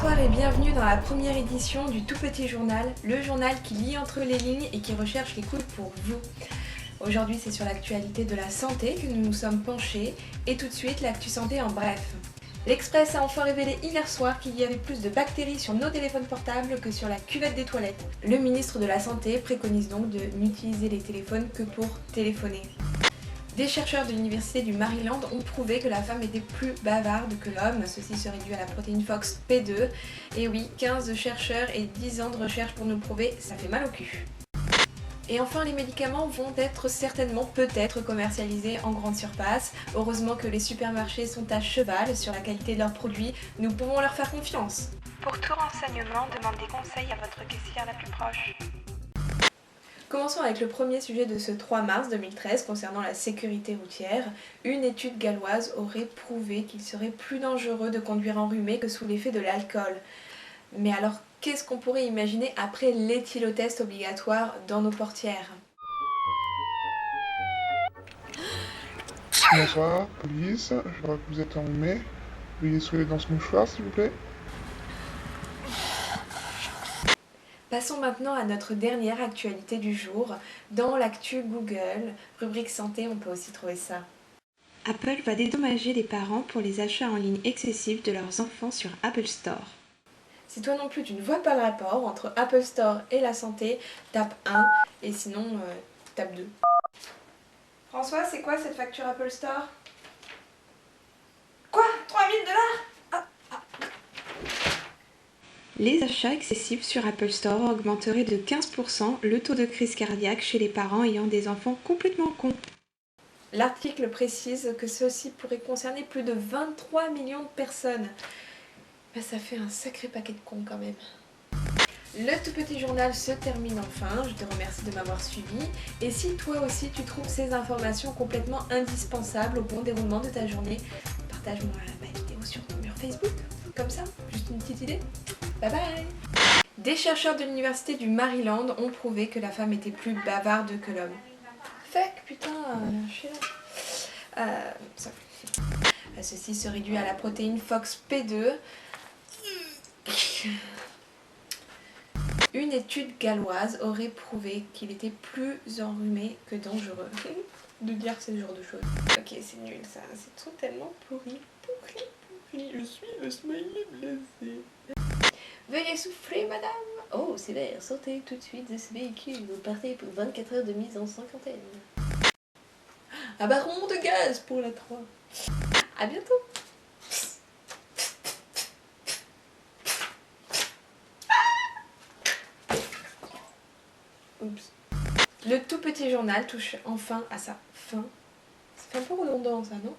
Bonsoir et bienvenue dans la première édition du Tout Petit Journal, le journal qui lit entre les lignes et qui recherche l'écoute pour vous. Aujourd'hui, c'est sur l'actualité de la santé que nous nous sommes penchés et tout de suite l'actu santé en bref. L'Express a enfin révélé hier soir qu'il y avait plus de bactéries sur nos téléphones portables que sur la cuvette des toilettes. Le ministre de la Santé préconise donc de n'utiliser les téléphones que pour téléphoner. Des chercheurs de l'université du Maryland ont prouvé que la femme était plus bavarde que l'homme, ceci serait dû à la protéine Fox P2. Et oui, 15 chercheurs et 10 ans de recherche pour nous le prouver, ça fait mal au cul. Et enfin, les médicaments vont être certainement peut-être commercialisés en grande surface. Heureusement que les supermarchés sont à cheval sur la qualité de leurs produits, nous pouvons leur faire confiance. Pour tout renseignement, demandez conseil à votre caissière la plus proche. Commençons avec le premier sujet de ce 3 mars 2013 concernant la sécurité routière. Une étude galloise aurait prouvé qu'il serait plus dangereux de conduire enrhumé que sous l'effet de l'alcool. Mais alors, qu'est-ce qu'on pourrait imaginer après l'éthylotest obligatoire dans nos portières ? Bonsoir, police. Je vois que vous êtes enrhumé. Veuillez soulever dans ce mouchoir, s'il vous plaît. Passons maintenant à notre dernière actualité du jour. Dans l'actu Google, rubrique santé, on peut aussi trouver ça. Apple va dédommager les parents pour les achats en ligne excessifs de leurs enfants sur Apple Store. Si toi non plus tu ne vois pas le rapport entre Apple Store et la santé, tape 1 et sinon tape 2. François, c'est quoi cette facture Apple Store ? Quoi ? 3000 $? Les achats excessifs sur Apple Store augmenteraient de 15% le taux de crise cardiaque chez les parents ayant des enfants complètement cons. L'article précise que ceci pourrait concerner plus de 23 millions de personnes. Ben, ça fait un sacré paquet de cons quand même. Le tout petit journal se termine enfin, je te remercie de m'avoir suivi. Et si toi aussi tu trouves ces informations complètement indispensables au bon déroulement de ta journée, partage-moi ma vidéo sur ton mur Facebook, comme ça, juste une petite idée. Bye bye. Des chercheurs de l'université du Maryland ont prouvé que la femme était plus bavarde que l'homme. Fuck, putain, je suis là. Ceci serait dû à la protéine Fox P2. Une étude galloise aurait prouvé qu'il était plus enrhumé que dangereux. De dire ce genre de choses. Ok, c'est nul ça, c'est tout tellement pourri. Je suis le smiley blessé. Veuillez souffler, madame. Oh, c'est vert, sortez tout de suite de ce véhicule. Vous partez pour 24 heures de mise en cinquantaine. Un baron de gaz pour la 3. À bientôt. Oups. Le tout petit journal touche enfin à sa fin. Ça fait un peu redondant ça, non ?